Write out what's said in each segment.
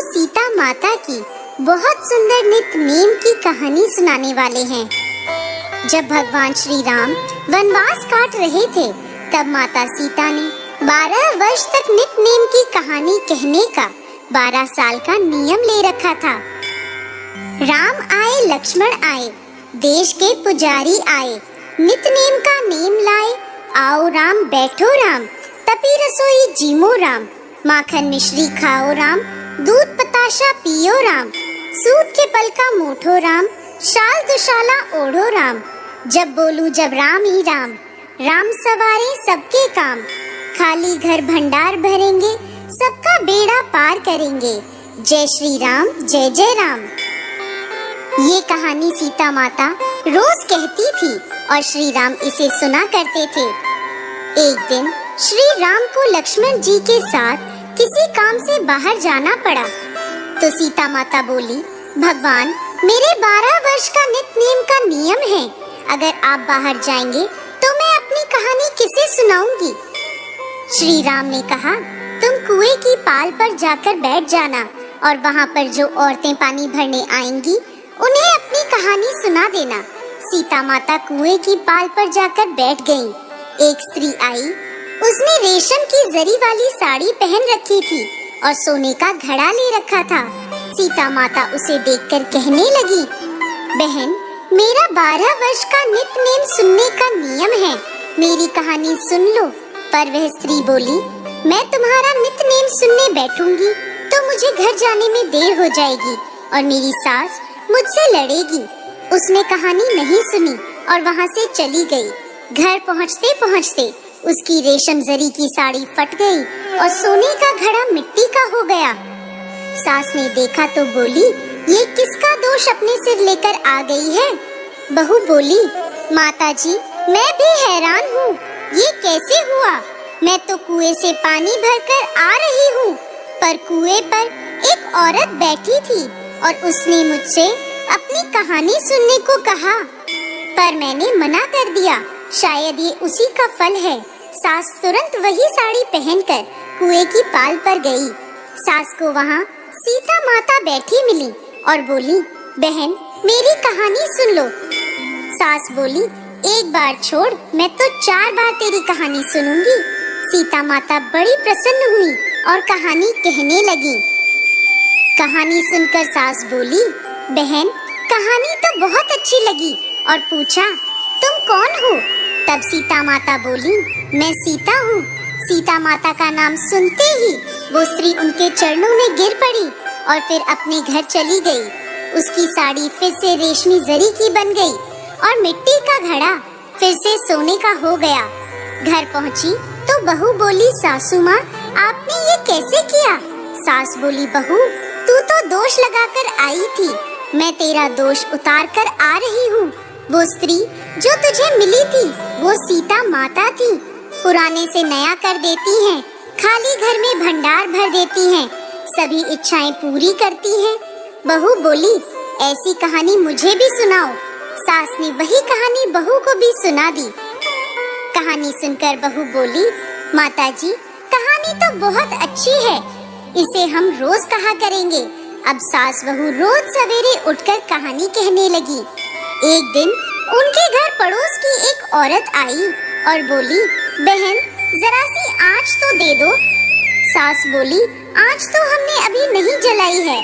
सीता माता की बहुत सुंदर नित नेम की कहानी सुनाने वाले हैं। जब भगवान श्री राम वनवास काट रहे थे, तब माता सीता ने 12 वर्ष तक नित नेम की कहानी कहने का 12 साल का नियम ले रखा था। राम आए, लक्ष्मण आए, देश के पुजारी आए, नित नेम का नेम लाए, आओ राम बैठो राम, तपी रसोई जीमो राम, माखन मिश्री खाओ राम, दूध बताशा पियो राम, सूत के पल का मोठो राम, शाल दुशाला ओढ़ो राम, जब बोलूं जब राम ही राम, राम सवारे सबके काम, खाली घर भंडार भरेंगे, सबका बेड़ा पार करेंगे, जय श्री राम जय जय राम। ये कहानी सीता माता रोज कहती थी और श्री राम इसे सुना करते थे। एक दिन श्री राम को लक्ष्मण जी के साथ किसी काम से बाहर जाना पड़ा, तो सीता माता बोली, भगवान मेरे 12 वर्ष का नित नेम का नियम है, अगर आप बाहर जाएंगे तो मैं अपनी कहानी किसे सुनाऊंगी। श्री राम ने कहा, तुम कुएं की पाल पर जाकर बैठ जाना और वहाँ पर जो औरतें पानी भरने आएंगी उन्हें अपनी कहानी सुना देना। सीता माता कुएं की पाल पर जाकर बैठ गईं। एक स्त्री आई, उसने रेशम की जरी वाली साड़ी पहन रखी थी और सोने का घड़ा ले रखा था। सीता माता उसे देखकर कहने लगी, बहन मेरा 12 वर्ष का नित नेम सुनने का नियम है, मेरी कहानी सुन लो। पर वह स्त्री बोली, मैं तुम्हारा नित नेम सुनने बैठूंगी तो मुझे घर जाने में देर हो जाएगी और मेरी सास मुझसे लड़ेगी। उसने कहानी नहीं सुनी और वहाँ से चली गई। घर पहुँचते पहुँचते उसकी रेशम जरी की साड़ी फट गई और सोने का घड़ा मिट्टी का हो गया। सास ने देखा तो बोली, ये किसका दोष अपने सिर लेकर आ गई है। बहू बोली, माताजी मैं भी हैरान हूँ, ये कैसे हुआ। मैं तो कुएं से पानी भरकर आ रही हूँ, पर कुएं पर एक औरत बैठी थी और उसने मुझसे अपनी कहानी सुनने को कहा, पर मैंने मना कर दिया। शायद ये उसी का फल है। सास तुरंत वही साड़ी पहनकर कुएं की पाल पर गई। सास को वहाँ सीता माता बैठी मिली और बोली, बहन मेरी कहानी सुन लो। सास बोली, एक बार छोड़, मैं तो 4 बार तेरी कहानी सुनूंगी। सीता माता बड़ी प्रसन्न हुई और कहानी कहने लगी। कहानी सुनकर सास बोली, बहन कहानी तो बहुत अच्छी लगी, और पूछा, तुम कौन हो। तब सीता माता बोली, मैं सीता हूँ। सीता माता का नाम सुनते ही वो स्त्री उनके चरणों में गिर पड़ी और फिर अपने घर चली गई। उसकी साड़ी फिर से रेशमी जरी की बन गई और मिट्टी का घड़ा फिर से सोने का हो गया। घर पहुँची तो बहू बोली, सासू माँ आपने ये कैसे किया। सास बोली, बहू तू तो दोष लगाकर आई थी, मैं तेरा दोष उतार कर आ रही हूँ। वो स्त्री जो तुझे मिली थी वो सीता माता थी, पुराने से नया कर देती हैं, खाली घर में भंडार भर देती हैं, सभी इच्छाएं पूरी करती हैं। बहू बोली, ऐसी कहानी मुझे भी सुनाओ। सास ने वही कहानी बहू को भी सुना दी। कहानी सुनकर बहू बोली, माताजी कहानी तो बहुत अच्छी है, इसे हम रोज कहा करेंगे। अब सास बहू रोज सवेरे उठकर कहानी कहने लगी। एक दिन उनके घर पड़ोस की एक औरत आई और बोली, बहन जरा सी आँच तो दे दो। सास बोली, आँच तो हमने अभी नहीं जलाई है।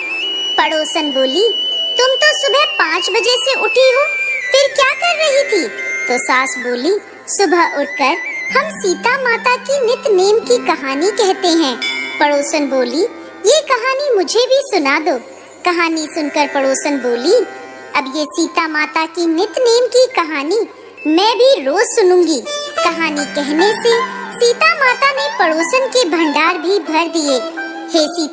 पड़ोसन बोली, तुम तो सुबह 5 बजे से उठी हो, फिर क्या कर रही थी। तो सास बोली, सुबह उठकर हम सीता माता की नित नेम की कहानी कहते हैं। पड़ोसन बोली, ये कहानी मुझे भी सुना दो। कहानी सुनकर पड़ोसन बोली, अब ये सीता माता की नित नेम की कहानी मैं भी रोज सुनूंगी। कहानी कहने से सीता माता ने पड़ोसन के भंडार भी भर दिए। हे सीता